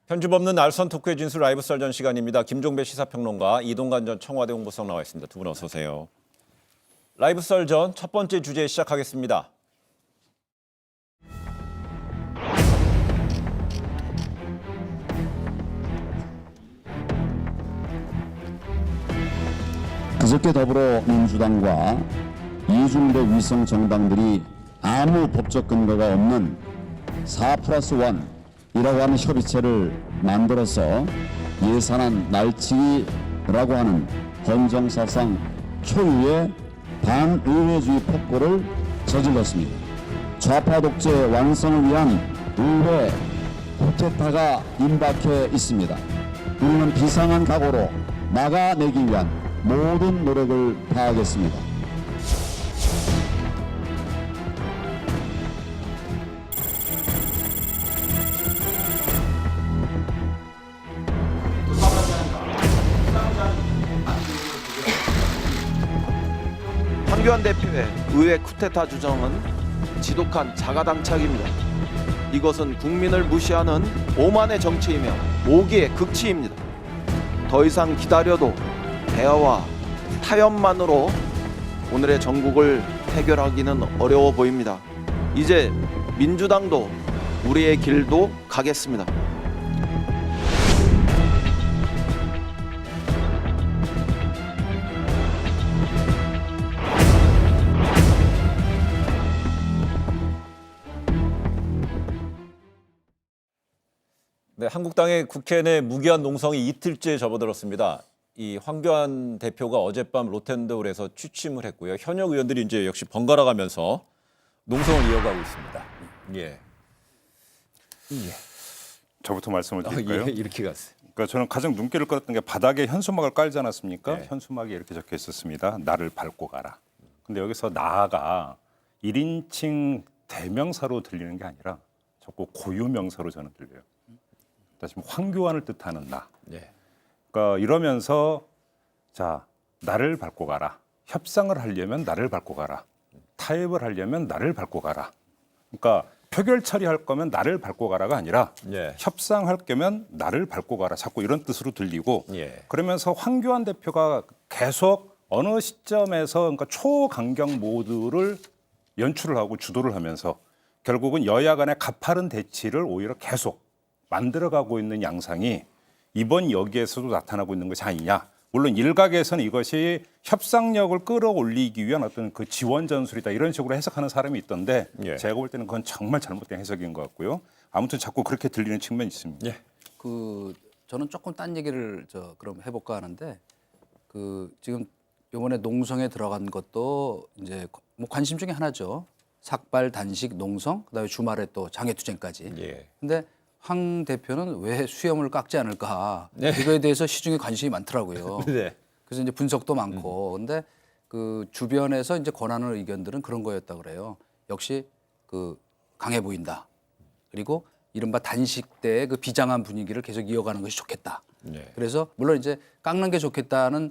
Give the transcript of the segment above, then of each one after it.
편집 없는 알선 토크의 진술 라이브 썰전 시간입니다. 김종배 시사평론가, 이동관 전 청와대 홍보수석 나와 있습니다. 두 분 어서 오세요. 라이브 썰전 첫 번째 주제 시작하겠습니다. 그저께 더불어민주당과 이중대 위성 정당들이 아무 법적 근거가 없는 4+1이라고 하는 협의체를 만들어서 예산안 날치기라고 하는 헌정사상 초유의 반의회주의 폭거를 저질렀습니다. 좌파 독재 완성을 위한 의회 쿠데타가 임박해 있습니다. 우리는 비상한 각오로 막아내기 위한 모든 노력을 다하겠습니다. 황교안 대표의 의회 쿠데타 주장은 지독한 자가당착입니다. 이것은 국민을 무시하는 오만의 정치이며 모기의 극치입니다. 더 이상 기다려도 대화와 타협만으로 오늘의 전국을 해결하기는 어려워 보입니다. 이제 민주당도 우리의 길도 가겠습니다. 네, 한국당의 국회 내 무기한 농성이 이틀째 접어들었습니다. 이 황교안 대표가 어젯밤 로텐더홀에서 취침을 했고요. 현역 의원들이 이제 역시 번갈아 가면서 농성을 이어가고 있습니다. 예. 저부터 말씀을 드릴까요? 예, 이렇게 갔어요. 그러니까 저는 가장 눈길을 끌었던 게 바닥에 현수막을 깔지 않았습니까? 네. 현수막에 이렇게 적혀 있었습니다. 나를 밟고 가라. 근데 여기서 나가 1인칭 대명사로 들리는 게 아니라 자꾸 고유명사로 저는 들려요. 다시 황교안을 뜻하는 나. 예. 그러니까 이러면서 자, 나를 밟고 가라. 협상을 하려면 나를 밟고 가라. 타협을 하려면 나를 밟고 가라. 그러니까 표결 처리할 거면 나를 밟고 가라가 아니라 예. 협상할 거면 나를 밟고 가라. 자꾸 이런 뜻으로 들리고 예. 그러면서 황교안 대표가 계속 어느 시점에서 그러니까 초강경 모드를 연출을 하고 주도를 하면서 결국은 여야 간의 가파른 대치를 오히려 계속 만들어가고 있는 양상이 이번 여기에서도 나타나고 있는 것이 아니냐. 물론 일각에서는 이것이 협상력을 끌어올리기 위한 어떤 그 지원 전술이다 이런 식으로 해석하는 사람이 있던데 예. 제가 볼 때는 그건 정말 잘못된 해석인 것 같고요. 아무튼 자꾸 그렇게 들리는 측면이 있습니다. 예. 저는 조금 딴 얘기를 그럼 해볼까 하는데 지금 이번에 농성에 들어간 것도 이제 뭐 관심 중에 하나죠. 삭발, 단식, 농성, 그다음에 주말에 또 장애투쟁까지. 예. 근데 황 대표는 왜 수염을 깎지 않을까? 네. 이거에 대해서 시중에 관심이 많더라고요. 네. 그래서 이제 분석도 많고, 근데 그 주변에서 이제 권하는 의견들은 그런 거였다 그래요. 역시 강해 보인다. 그리고 이른바 단식 때의 그 비장한 분위기를 계속 이어가는 것이 좋겠다. 네. 그래서 물론 이제 깎는 게 좋겠다는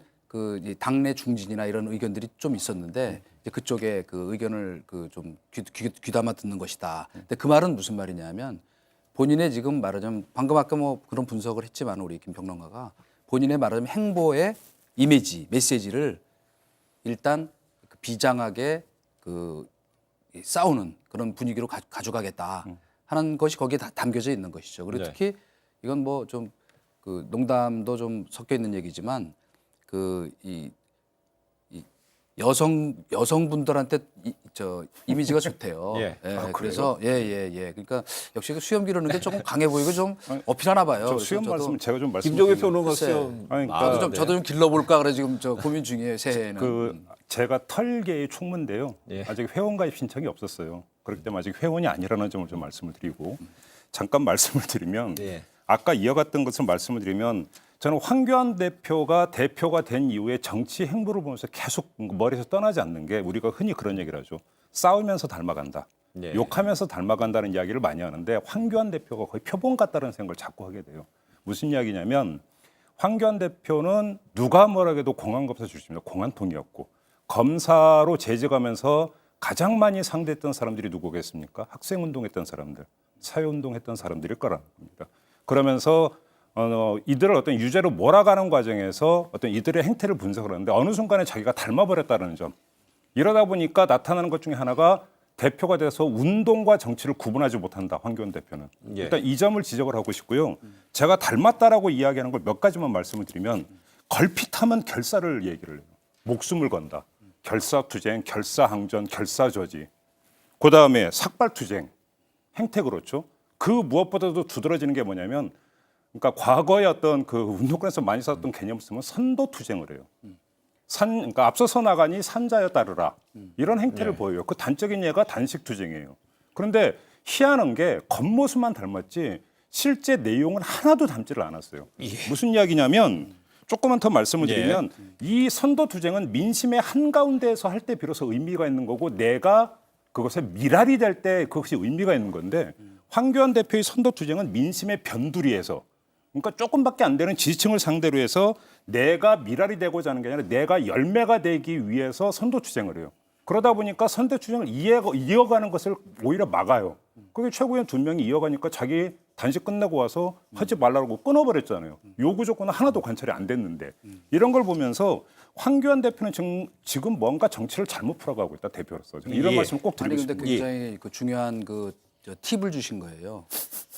이 당내 중진이나 이런 의견들이 좀 있었는데 이제 그쪽에 그 의견을 좀 귀담아 듣는 것이다. 근데 그 말은 무슨 말이냐면 본인의 지금 말하자면 방금 아까 뭐 그런 분석을 했지만 우리 김 평론가가 본인의 말하자면 행보의 이미지, 메시지를 일단 비장하게 싸우는 그런 분위기로 가져가겠다 하는 것이 거기에 다 담겨져 있는 것이죠. 그리고 네. 특히 이건 뭐 좀 농담도 좀 섞여 있는 얘기지만 이 여성분들한테 이미지가 좋대요. 예. 그래서 그러니까 역시 그 수염 기르는 게 조금 강해 보이고 좀 어필하나 봐요. 저 수염 말씀 제가 좀 김종배 말씀드리면 평론가 글쎄. 수염. 아니, 저도 좀 길러볼까 그래 지금 고민 중이에요. 새해에는. 제가 털계의 총무인데요. 예. 아직 회원가입 신청이 없었어요. 그렇기 때문에 아직 회원이 아니라는 점을 좀 말씀을 드리고 잠깐 말씀을 드리면 예. 아까 이어갔던 것을 말씀을 드리면 저는 황교안 대표가 된 이후에 정치 행보를 보면서 계속 머리에서 떠나지 않는 게 우리가 흔히 그런 얘기를 하죠. 싸우면서 닮아간다. 예. 욕하면서 닮아간다는 이야기를 많이 하는데 황교안 대표가 거의 표본 같다는 생각을 자꾸 하게 돼요. 무슨 이야기냐면 황교안 대표는 누가 뭐라 해도 공안검사 출신입니다. 공안통이었고 검사로 재직하면서 가장 많이 상대했던 사람들이 누구겠습니까? 학생운동했던 사람들, 사회운동했던 사람들일 거라는 겁니다. 그러면서 이들을 어떤 유죄로 몰아가는 과정에서 어떤 이들의 행태를 분석을 하는데 어느 순간에 자기가 닮아버렸다는 점. 이러다 보니까 나타나는 것 중에 하나가 대표가 돼서 운동과 정치를 구분하지 못한다. 황교안 대표는. 예. 일단 이 점을 지적을 하고 싶고요. 제가 닮았다라고 이야기하는 걸 몇 가지만 말씀을 드리면 걸핏하면 결사를 얘기를 해요. 목숨을 건다. 결사투쟁, 결사항전, 결사저지. 그다음에 삭발투쟁. 행태 그렇죠. 그 무엇보다도 두드러지는 게 뭐냐면 그러니까 과거의 어떤 그 운동권에서 많이 썼던 개념을 쓰면 선도투쟁을 해요. 그러니까 앞서서 나가니 산자여 따르라 이런 행태를 보여요. 그 단적인 예가 단식투쟁이에요. 그런데 희한한 게 겉모습만 닮았지 실제 내용은 하나도 닮지를 않았어요. 무슨 이야기냐면 조금만 더 말씀을 드리면 이 선도투쟁은 민심의 한가운데에서 할 때 비로소 의미가 있는 거고 내가 그것에 미랄이 될 때 그것이 의미가 있는 건데 황교안 대표의 선도투쟁은 민심의 변두리에서 그러니까 조금밖에 안 되는 지지층을 상대로 해서 내가 미랄이 되고자 하는 게 아니라 내가 열매가 되기 위해서 선도투쟁을 해요. 그러다 보니까 선도투쟁을 이어가는 것을 오히려 막아요. 그게 최고위원 2명이 이어가니까 자기 단식 끝내고 와서 하지 말라고 끊어버렸잖아요. 요구 조건은 하나도 관철이 안 됐는데 이런 걸 보면서 황교안 대표는 지금 뭔가 정치를 잘못 풀어가고 있다 대표로서 저는 이런 말씀을 꼭 드리고 아니 근데 싶습니다. 굉장히 그 중요한 저 팁을 주신 거예요.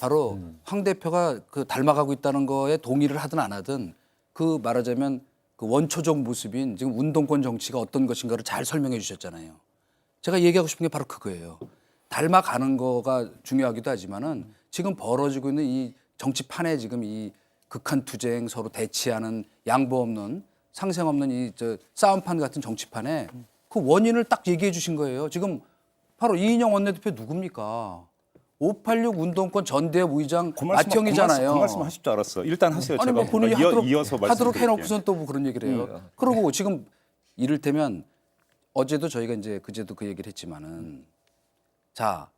바로 황 대표가 그 닮아가고 있다는 거에 동의를 하든 안 하든 그 말하자면 그 원초적 모습인 지금 운동권 정치가 어떤 것인가를 잘 설명해 주셨잖아요. 제가 얘기하고 싶은 게 바로 그거예요. 닮아가는 거가 중요하기도 하지만은 지금 벌어지고 있는 이 정치판에 지금 이 극한 투쟁 서로 대치하는 양보 없는 상생 없는 이 싸움판 같은 정치판에 그 원인을 딱 얘기해 주신 거예요. 지금 바로 이인영 원내대표 누굽니까? 586 운동권 전대협 의장 맏형이잖아요. 그 말씀 하실 줄 알았어. 일단 하세요. 아니 제가 뭐 본인이 이어서 하도록 말씀드릴게요. 해놓고선 또 뭐 그런 얘기를 해요. 그리고 지금 이를테면 어제도 저희가 이제 그제도 그 얘기를 했지만은 자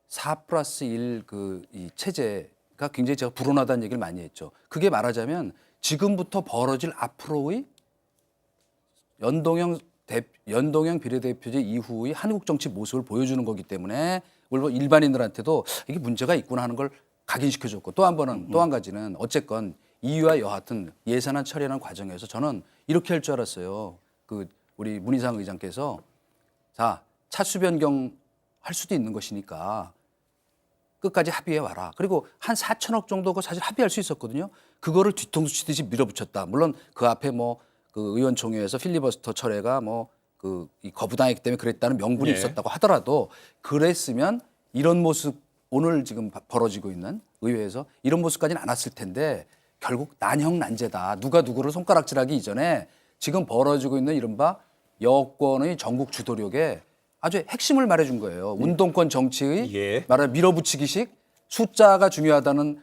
4+1 그 이 체제가 굉장히 제가 불온하다는 얘기를 많이 했죠. 그게 말하자면 지금부터 벌어질 앞으로의 연동형 비례대표제 이후의 한국 정치 모습을 보여주는 거기 때문에 물론 일반인들한테도 이게 문제가 있구나 하는 걸 각인시켜줬고 또 한 번은 또 한 가지는 어쨌건 이유와 여하튼 예산안 처리하는 과정에서 저는 이렇게 할 줄 알았어요. 그 우리 문희상 의장께서 자 차수 변경 할 수도 있는 것이니까 끝까지 합의해 와라. 그리고 한 4천억 정도가 사실 합의할 수 있었거든요. 그거를 뒤통수 치듯이 밀어붙였다. 물론 그 앞에 뭐 그 의원총회에서 필리버스터 철회가 뭐 그 거부당했기 때문에 그랬다는 명분이 있었다고 하더라도 그랬으면 이런 모습 오늘 지금 벌어지고 있는 의회에서 이런 모습까지는 안 왔을 텐데 결국 난형난제다. 누가 누구를 손가락질하기 이전에 지금 벌어지고 있는 이른바 여권의 전국 주도력에 아주 핵심을 말해준 거예요. 운동권 정치의 말하자면 밀어붙이기식 숫자가 중요하다는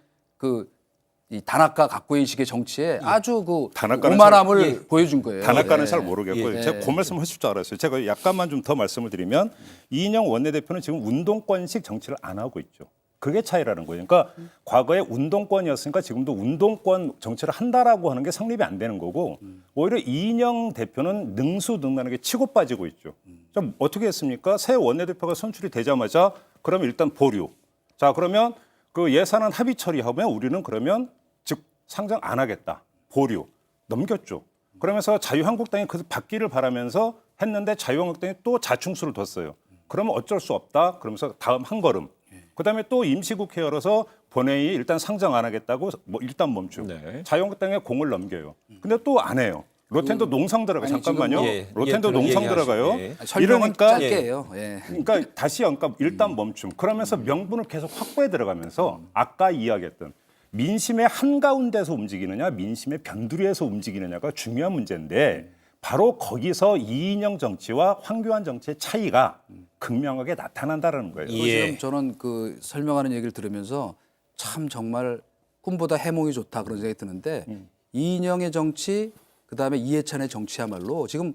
이 단학가 각고의식의 정치에 아주 그 오만함을 보여준 거예요. 단학가는 잘 모르겠고요. 제가 그 말씀 하실 줄 알았어요. 제가 약간만 좀 더 말씀을 드리면 이인영 원내대표는 지금 운동권식 정치를 안 하고 있죠. 그게 차이라는 거예요. 그러니까 과거에 운동권이었으니까 지금도 운동권 정치를 한다라고 하는 게 성립이 안 되는 거고 오히려 이인영 대표는 능수능란하게 치고 빠지고 있죠. 좀 어떻게 했습니까? 새 원내대표가 선출이 되자마자 그러면 일단 보류. 자 그러면 그 예산안 합의 처리하면 우리는 그러면 즉 상정 안 하겠다. 보류. 넘겼죠. 그러면서 자유한국당이 그 받기를 바라면서 했는데 자유한국당이 또 자충수를 뒀어요. 그러면 어쩔 수 없다. 그러면서 다음 한 걸음. 그다음에 또 임시국회 열어서 본회의 일단 상정 안 하겠다고 뭐 일단 멈추고 자유한국당에 공을 넘겨요. 근데 또 안 해요. 로텐도 농성 들어가요. 잠깐만요. 로텐도 농성 들어가요. 이러니까 짧게 해요. 그러니까 다시 그러니까 일단 멈춤. 그러면서 명분을 계속 확보해 들어가면서 아까 이야기했던 민심의 한가운데서 움직이느냐 민심의 변두리에서 움직이느냐가 중요한 문제인데 바로 거기서 이인영 정치와 황교안 정치의 차이가 극명하게 나타난다는 거예요. 지금 저는 그 설명하는 얘기를 들으면서 참 정말 꿈보다 해몽이 좋다 그런 생각이 드는데 이인영의 정치 그다음에 이해찬의 정치야말로 지금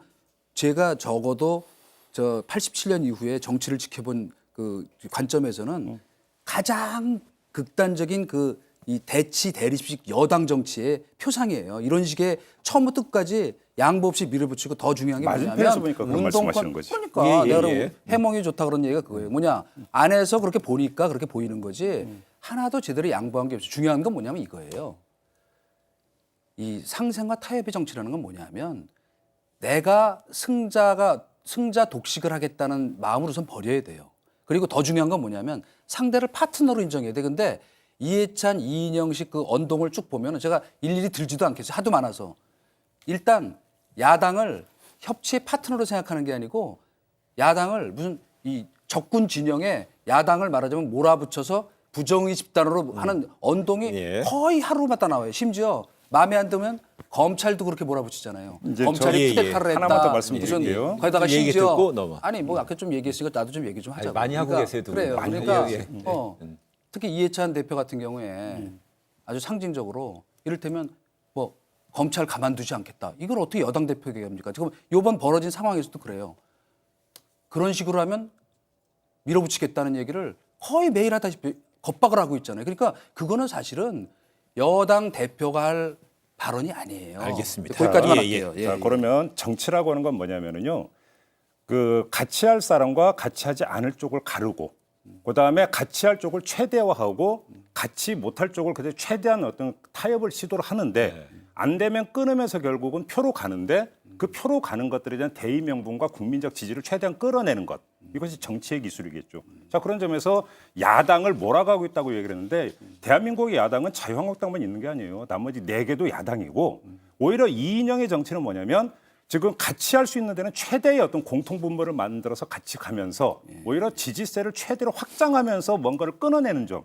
제가 적어도 저 87년 이후에 정치를 지켜본 그 관점에서는 가장 극단적인 이 대치 대립식 여당 정치의 표상이에요. 이런 식의 처음부터 끝까지 양보 없이 밀어붙이고 더 중요한 게 맞은편에서 뭐냐면 보니까 그런 말씀하시는 거지. 그러니까 내가 해몽이 좋다 그런 얘기가 그거예요. 뭐냐 안에서 그렇게 보니까 그렇게 보이는 거지 하나도 제대로 양보한 게 없어요. 중요한 건 뭐냐면 이거예요. 이 상생과 타협의 정치라는 건 뭐냐면 내가 승자 독식을 하겠다는 마음을 우선 버려야 돼요. 그리고 더 중요한 건 뭐냐면 상대를 파트너로 인정해야 돼. 근데 이해찬, 이인영식 그 언동을 쭉 보면 제가 일일이 들지도 않겠어요. 하도 많아서. 일단 야당을 협치의 파트너로 생각하는 게 아니고 야당을 무슨 이 적군 진영에 야당을 말하자면 몰아붙여서 부정의 집단으로 하는 언동이 예. 거의 하루마다 나와요. 심지어 마음에 안 들면 검찰도 그렇게 몰아붙이잖아요. 이제 검찰이 저- 쿠데타를 했다. 하나만 더 말씀드릴게요. 무슨 거기다가 좀 얘기 심지어 듣고 넘어. 아니 뭐 아까 좀 얘기했으니까 나도 좀 얘기 좀 하자고. 많이 하고 계세요, 두 분. 그래요. 많이 그러니까 하고, 예. 특히 이해찬 대표 같은 경우에 아주 상징적으로 이를테면 뭐 검찰 가만두지 않겠다. 이걸 어떻게 여당 대표에게 얘기합니까? 지금 이번 벌어진 상황에서도 그래요. 그런 식으로 하면 밀어붙이겠다는 얘기를 거의 매일 하다시피 겁박을 하고 있잖아요. 그러니까 그거는 사실은 여당 대표가 할 발언이 아니에요. 알겠습니다. 거기까지만 예, 예. 할게요. 예, 자, 예. 그러면 정치라고 하는 건 뭐냐면은요. 그 같이 할 사람과 같이 하지 않을 쪽을 가르고 그다음에 같이 할 쪽을 최대화하고 같이 못할 쪽을 그대로 최대한 어떤 타협을 시도를 하는데 안 되면 끊으면서 결국은 표로 가는데 그 표로 가는 것들에 대한 대의 명분과 국민적 지지를 최대한 끌어내는 것. 이것이 정치의 기술이겠죠. 자, 그런 점에서 야당을 몰아가고 있다고 얘기를 했는데 대한민국의 야당은 자유한국당만 있는 게 아니에요. 나머지 4개도 야당이고 오히려 이인영의 정치는 뭐냐면 지금 같이 할 수 있는 데는 최대의 어떤 공통분모를 만들어서 같이 가면서 오히려 지지세를 최대로 확장하면서 뭔가를 끊어내는 점.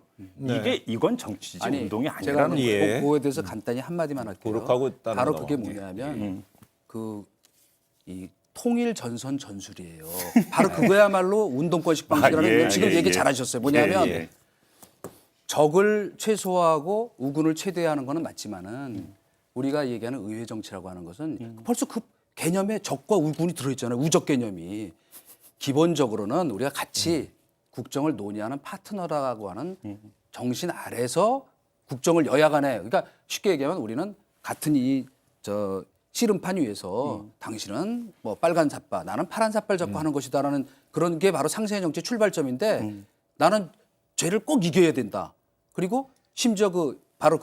이건 정치 지지 운동이 제가 아니라는 거예요. 예. 그거에 대해서 간단히 한마디만 할게요. 고룩하고 따로 바로 나와. 그게 뭐냐면 이 통일 전선 전술이에요. 바로 그거야말로 운동권식 방식이라는 예, 건 지금 예, 얘기 예. 잘하셨어요. 뭐냐면 예, 예. 적을 최소화하고 우군을 최대화하는 거는 맞지만은 우리가 얘기하는 의회 정치라고 하는 것은 벌써 그 개념에 적과 우군이 들어있잖아요. 우적 개념이. 기본적으로는 우리가 같이 국정을 논의하는 파트너라고 하는 정신 아래서 국정을 여야 간에 그러니까 쉽게 얘기하면 우리는 같은 저 씨름판 위에서 당신은 뭐 빨간 삿바 나는 파란 삿발 잡고 하는 것이다라는 그런 게 바로 상생의 정치의 출발점인데 나는 죄를 꼭 이겨야 된다. 그리고 심지어 그 바로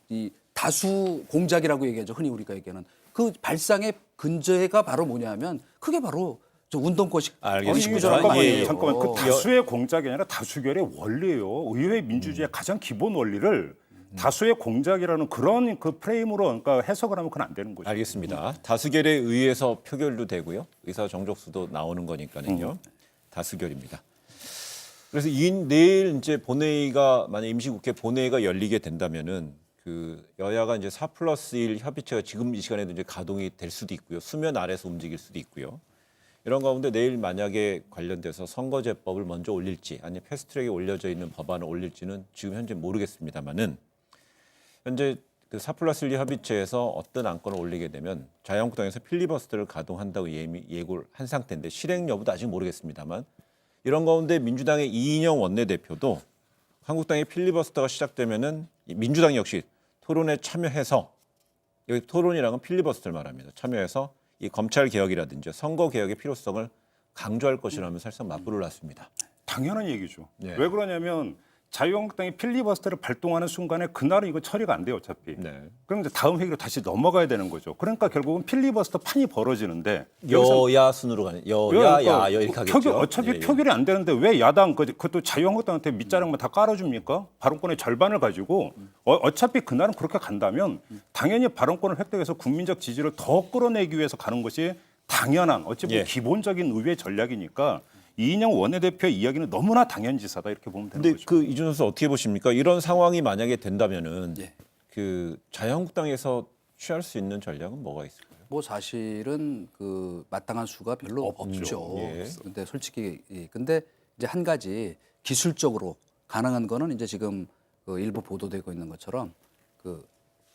이 다수 공작이라고 얘기하죠. 흔히 우리가 얘기하는 그 발상의 근저해가 바로 뭐냐면 그게 바로 저 운동권식 알겠습니다. 구조라는 예, 예. 거예요. 잠깐만 그 다수의 공작이 아니라 다수결의 원리예요. 의회 민주주의의 가장 기본 원리를 다수의 공작이라는 그런 그 프레임으로 그러니까 해석을 하면 그건 안 되는 거죠. 알겠습니다. 다수결에 의해서 표결도 되고요. 의사 정족수도 나오는 거니까는요. 다수결입니다. 그래서 내일 이제 본회의가 만약 임시국회 본회의가 열리게 된다면은 그 여야가 이제 4+1 협의체가 지금 이 시간에도 이제 가동이 될 수도 있고요. 수면 아래서 움직일 수도 있고요. 이런 가운데 내일 만약에 관련돼서 선거제법을 먼저 올릴지 아니면 패스트트랙에 올려져 있는 법안을 올릴지는 지금 현재 모르겠습니다만은 현재 그 4+1 협의체에서 어떤 안건을 올리게 되면 자유한국당에서 필리버스터를 가동한다고 예고를 한 상태인데 실행 여부도 아직 모르겠습니다만 이런 가운데 민주당의 이인영 원내대표도 한국당의 필리버스터가 시작되면은 민주당 역시 토론에 참여해서 여기 토론이라는 건 필리버스터를 말합니다. 참여해서 이 검찰 개혁이라든지 선거 개혁의 필요성을 강조할 것이라면 사실상 맞불을 놨습니다. 당연한 얘기죠. 네. 왜 그러냐면 자유한국당이 필리버스터를 발동하는 순간에 그날은 이거 처리가 안 돼요, 어차피. 네. 그럼 이제 다음 회기로 다시 넘어가야 되는 거죠. 그러니까 결국은 필리버스터 판이 벌어지는데 여기서 여야 순으로 가는 여야 그러니까 야 이렇게 하겠죠. 어차피 예, 예. 표결이 안 되는데 왜 야당 그것도 자유한국당한테 밑자락만 다 깔아줍니까? 발언권의 절반을 가지고 어차피 그날은 그렇게 간다면 당연히 발언권을 획득해서 국민적 지지를 더 끌어내기 위해서 가는 것이 당연한 어찌 보면 예. 기본적인 의회 전략이니까 이인영 원내대표의 이야기는 너무나 당연지사다 이렇게 보면 되는 근데 거죠. 그 이준 선수 어떻게 보십니까? 이런 상황이 만약에 된다면은 예. 그 자유한국당에서 취할 수 있는 전략은 뭐가 있을까요? 뭐 사실은 그 마땅한 수가 별로 없죠. 예. 근데 솔직히 근데 이제 한 가지 기술적으로 가능한 거는 이제 지금 그 일부 보도되고 있는 것처럼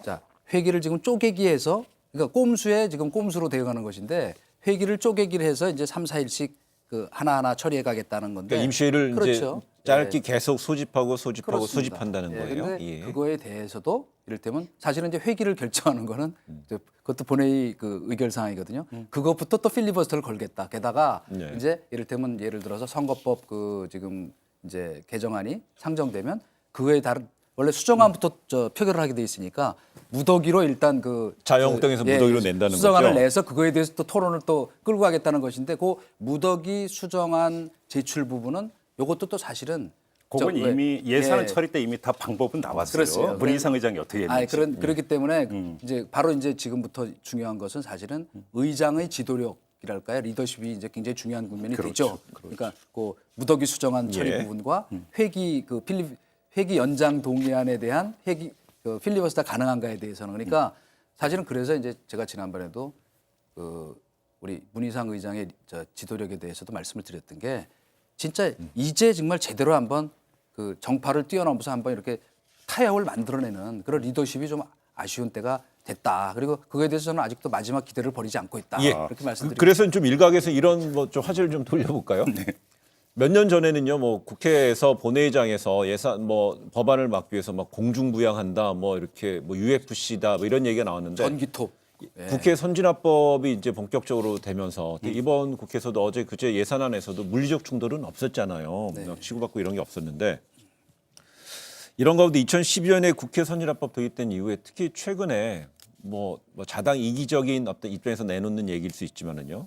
자 회기를 지금 쪼개기 해서 그러니까 꼼수에 지금 꼼수로 되어가는 것인데 회기를 쪼개기를 해서 이제 3, 4일씩 그 하나하나 처리해 가겠다는 건데 그러니까 임시회를 이제 그렇죠. 짧게 계속 소집하고 그렇습니다. 소집한다는 예, 거예요. 근데 예. 그거에 대해서도 이를테면 사실은 이제 회기를 결정하는 거는 이제 그것도 본회의 그 의결 사항이거든요. 그것부터 또 필리버스터를 걸겠다. 게다가 네. 이제 이를테면 예를 들어서 선거법 그 지금 이제 개정안이 상정되면 그거에 다른 원래 수정안부터 표결을 하게 돼 있으니까 무더기로 일단 자유한국당에서 무더기로 낸다는 수정안을 거죠? 내서 그거에 대해서 또 토론을 또 끌고 가겠다는 것인데 그 무더기 수정안 제출 부분은 이것도 또 사실은 그건 저 왜- 이미 예산 예. 처리 때 이미 다 방법은 나왔어요. 그랬어요. 문희상 의장이 어떻게 했는지. 그렇기 때문에 이제 바로 이제 지금부터 중요한 것은 사실은 의장의 지도력이랄까요, 리더십이 이제 굉장히 중요한 국면이 되죠. 그러니까 그 무더기 수정안 처리 예. 부분과 회기 회기 연장 동의안에 대한 필리버스터 가능한가에 대해서는 그러니까 사실은 그래서 이제 제가 지난번에도 우리 문희상 의장의 지도력에 대해서도 말씀을 드렸던 게 진짜 이제 정말 제대로 한번 정파를 뛰어넘어서 한번 이렇게 타협을 만들어내는 그런 리더십이 좀 아쉬운 때가 됐다. 그리고 그거에 대해서 저는 아직도 마지막 기대를 버리지 않고 있다. 예. 이렇게 말씀드립니다. 그래서 좀 일각에서 이런 좀 화제를 좀 돌려볼까요? 몇 년 전에는요, 뭐 국회에서 본회의장에서 예산 법안을 막기 위해서 막 공중부양한다, 뭐 이렇게 뭐 UFC다, 뭐 이런 얘기가 나왔는데 전기톱. 국회 선진화법이 이제 본격적으로 되면서 이번 국회에서도 어제 그제 예산안에서도 물리적 충돌은 없었잖아요. 막 치고받고 이런 게 없었는데 이런 가운데 2012년에 국회 선진화법 도입된 이후에 특히 최근에 뭐 자당 이기적인 어떤 입장에서 내놓는 얘기일 수 있지만은요.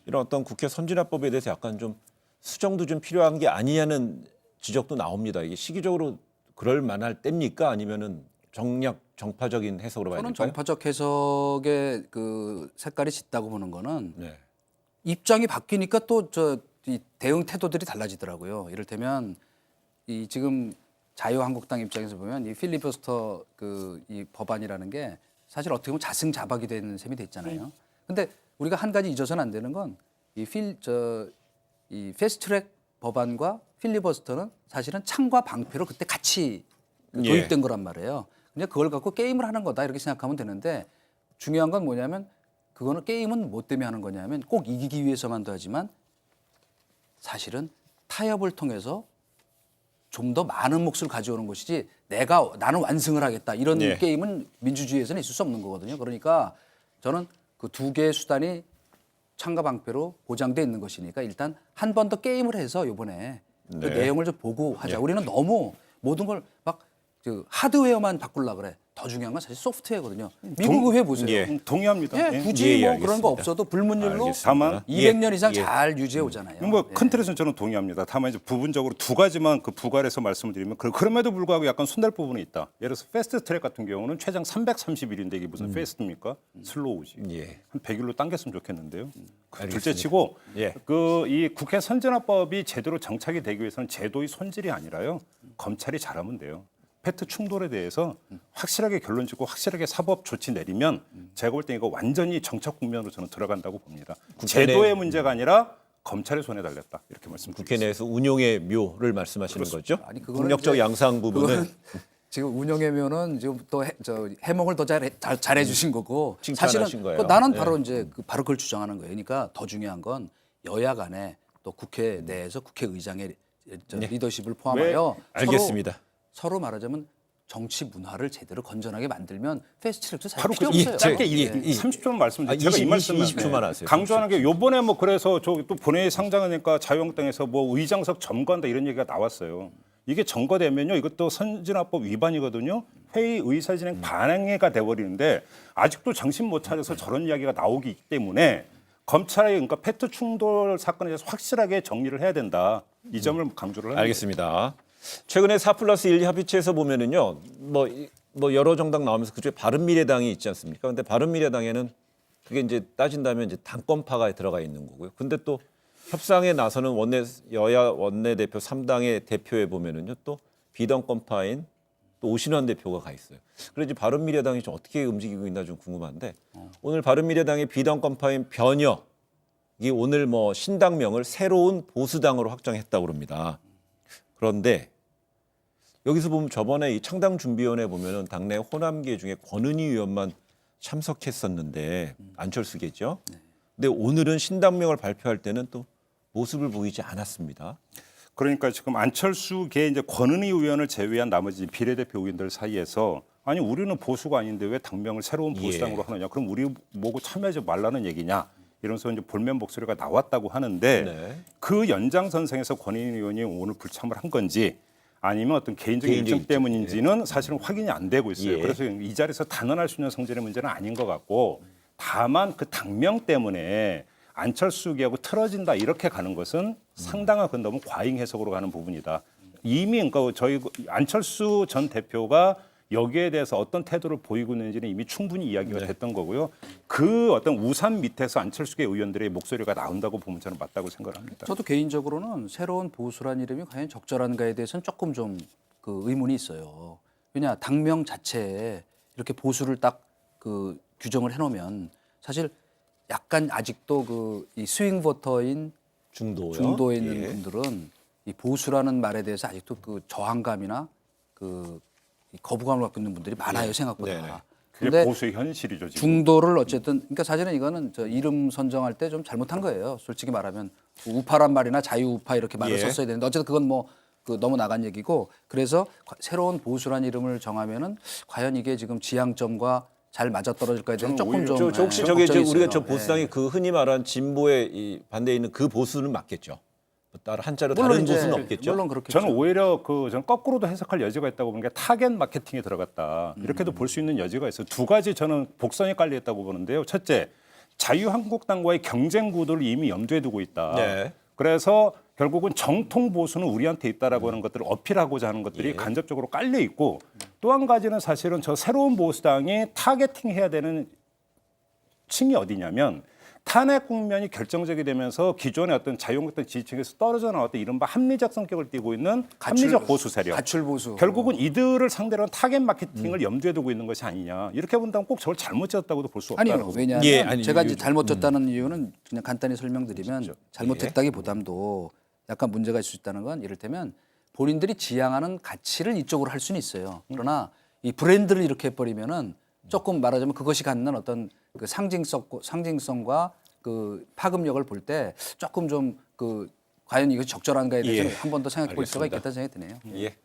이런 어떤 국회 선진화법에 대해서 약간 좀 수정도 좀 필요한 게 아니냐는 지적도 나옵니다. 이게 시기적으로 그럴 만할 때입니까? 아니면은 정파적인 해석으로 봐야 저는 될까요? 정파적 해석의 색깔이 짙다고 보는 거는 네. 입장이 바뀌니까 또 이 대응 태도들이 달라지더라고요. 이를테면 이 지금 자유한국당 입장에서 보면 이 필리버스터 이 법안이라는 게 사실 어떻게 보면 자승자박이 되는 셈이 됐잖아요. 근데 우리가 한 가지 잊어서는 안 되는 건 이 패스트트랙 법안과 필리버스터는 사실은 창과 방패로 그때 같이 도입된 거란 말이에요. 그냥 그걸 갖고 게임을 하는 거다 이렇게 생각하면 되는데 중요한 건 뭐냐면 그거는 게임은 뭐 때문에 하는 거냐면 꼭 이기기 위해서만도 하지만 사실은 타협을 통해서 좀 더 많은 몫을 가져오는 것이지 나는 완승을 하겠다 이런 예. 게임은 민주주의에서는 있을 수 없는 거거든요. 그러니까 저는 그 두 개의 수단이 창과 방패로 보장돼 있는 것이니까 일단 한 번 더 게임을 해서 이번에 그 내용을 좀 보고 하자. 우리는 너무 모든 걸 막 하드웨어만 바꾸려고 그래. 더 중요한 건 사실 소프트웨어거든요. 미국 의회 보세요. 예. 동의합니다. 예, 굳이 예, 뭐 그런 거 알겠습니다. 없어도 불문율로 알겠습니다. 다만 200년 이상 예. 잘 유지해 오잖아요. 큰 틀에서는 저는 동의합니다. 다만 이제 부분적으로 두 가지만 부괄해서 말씀을 드리면 그럼에도 불구하고 약간 손댈 부분이 있다. 예를 들어서 패스트 트랙 같은 경우는 최장 330일인데 이게 무슨 패스트입니까? 슬로우지. 예. 한 100일로 당겼으면 좋겠는데요. 알겠습니다. 둘째치고 예. 이 국회 선진화법이 제대로 정착이 되기 위해서는 제도의 손질이 아니라요. 검찰이 잘하면 돼요. 팩트 충돌에 대해서 확실하게 결론 짓고 확실하게 사법 조치 내리면 제가 볼 때 이거 완전히 정착 국면으로 저는 들어간다고 봅니다. 국회 내- 제도의 문제가 아니라 검찰의 손에 달렸다 이렇게 말씀드리겠습니다. 국회 내에서 운용의 묘를 말씀하시는 거죠? 아니, 그거는 국력적 이제 양상 부분은 그거는 지금 운영해면은 지금 또 해몽을 더 잘해 주신 거고 칭찬하신 사실은 거예요. 나는 네. 바로 이제 바로 그걸 주장하는 거예요. 그러니까 더 중요한 건 여야 간에 또 국회 내에서 국회의장의 리더십을 포함하여 알겠습니다. 서로 말하자면 정치 문화를 제대로 건전하게 만들면 패스트트랙도 사실 바로 필요 그 없어요. 짧게 예. 30초만 말씀드릴게요. 제가 이 20, 말씀을 20초만 하세요. 강조하는 게 요번에 뭐 그래서 저 또 본회의 상장하니까 자유한국당에서 뭐 의장석 점거한다 이런 얘기가 나왔어요. 이게 점거되면요 이것도 선진화법 위반이거든요. 회의 의사진행 반항해가 돼버리는데 아직도 정신 못 차려서 저런 이야기가 나오기 때문에 검찰의 그러니까 팩트 충돌 사건에 대해서 확실하게 정리를 해야 된다. 이 점을 강조를 하는 알겠습니다. 최근에 4+1 협의체에서 보면은요, 뭐 여러 정당 나오면서 그중에 바른미래당이 있지 않습니까? 그런데 바른미래당에는 그게 이제 따진다면 이제 당권파가 들어가 있는 거고요. 근데 또 협상에 나서는 여야 원내대표 3당의 대표에 보면은요, 또 비당권파인 또 오신환 대표가 가 있어요. 그래서 이제 바른미래당이 좀 어떻게 움직이고 있나 좀 궁금한데 오늘 바른미래당의 비당권파인 변혁이 오늘 뭐 신당명을 새로운 보수당으로 확정했다고 합니다. 그런데 여기서 보면 저번에 이 창당준비위원회 보면은 당내 호남계 중에 권은희 의원만 참석했었는데 안철수겠죠. 근데 오늘은 신당명을 발표할 때는 또 모습을 보이지 않았습니다. 그러니까 지금 안철수계 이제 권은희 의원을 제외한 나머지 비례대표 의원들 사이에서 아니 우리는 보수가 아닌데 왜 당명을 새로운 보수당으로 하느냐? 그럼 우리 보고 참여하지 말라는 얘기냐? 이러면서 이제 볼멘 목소리가 나왔다고 하는데 네. 그 연장선상에서 권은희 의원이 오늘 불참을 한 건지 아니면 어떤 개인적인 개인적인 일정 때문인지는 사실은 확인이 안 되고 있어요. 예. 그래서 이 자리에서 단언할 수 있는 성질의 문제는 아닌 것 같고 다만 그 당명 때문에 안철수 의하고 틀어진다 이렇게 가는 것은 상당한 건 너무 과잉 해석으로 가는 부분이다. 이미 그러니까 저희 안철수 전 대표가 여기에 대해서 어떤 태도를 보이고 있는지는 이미 충분히 이야기가 됐던 거고요. 그 어떤 우산 밑에서 안철수계 의원들의 목소리가 나온다고 보면 저는 맞다고 생각을 합니다. 저도 개인적으로는 새로운 보수란 이름이 과연 적절한가에 대해서는 조금 좀 그 의문이 있어요. 왜냐 당명 자체에 이렇게 보수를 딱 그 규정을 해놓으면 사실 약간 아직도 그 이 스윙 보터인 중도요. 중도에 있는 예. 분들은 이 보수라는 말에 대해서 아직도 그 저항감이나 그 이 거부감을 갖고 있는 분들이 많아요 생각보다. 네네. 그게 근데 보수의 현실이죠. 지금. 중도를 어쨌든 그러니까 사실은 이거는 저 이름 선정할 때 좀 잘못한 거예요. 솔직히 말하면 우파란 말이나 자유우파 이렇게 말을 예. 썼어야 되는데 어쨌든 그건 뭐 그 너무 나간 얘기고 그래서 새로운 보수란 이름을 정하면은 과연 이게 지금 지향점과 잘 맞아떨어질까에 대해서 조금 좀 저 혹시 예, 저게 걱정이 우리가 있어요. 저 보수당이 그 흔히 말하는 진보의 이 반대에 있는 그 보수는 맞겠죠. 따로 한자로 물론 다른 이제 보수는 없겠죠. 물론 그렇겠죠. 저는 오히려 저는 거꾸로도 해석할 여지가 있다고 보는 게 타겟 마케팅에 들어갔다. 이렇게도 볼 수 있는 여지가 있어요. 두 가지 저는 복선이 깔려 있다고 보는데요. 첫째, 자유한국당과의 경쟁 구도를 이미 염두에 두고 있다. 네. 그래서 결국은 정통 보수는 우리한테 있다라고 하는 것들을 어필하고자 하는 것들이 간접적으로 깔려 있고 또 한 가지는 사실은 저 새로운 보수당이 타겟팅해야 되는 층이 어디냐면 탄핵 국면이 결정적이 되면서 기존의 어떤 자유한국당 지지층에서 떨어져 나왔던 이른바 합리적 성격을 띠고 있는 합리적 보수 세력. 가출 보수. 결국은 이들을 상대로 한 타겟 마케팅을 염두에 두고 있는 것이 아니냐. 이렇게 본다면 꼭 저걸 잘못 지었다고도 볼 수 없다고. 아니요. 왜냐하면 예, 아니, 제가 이제 이유죠. 잘못 졌다는 이유는 그냥 간단히 설명드리면 잘못했다기보담도 약간 문제가 있을 수 있다는 건 이를테면 본인들이 지향하는 가치를 이쪽으로 할 수는 있어요. 그러나 이 브랜드를 이렇게 해버리면은 조금 말하자면 그것이 갖는 어떤 그 상징성과 그 파급력을 볼 때 조금 좀 그 과연 이것이 적절한가에 대해서 예. 한 번 더 생각해 볼 필요가 알겠습니다. 있겠다는 생각이 드네요. 예.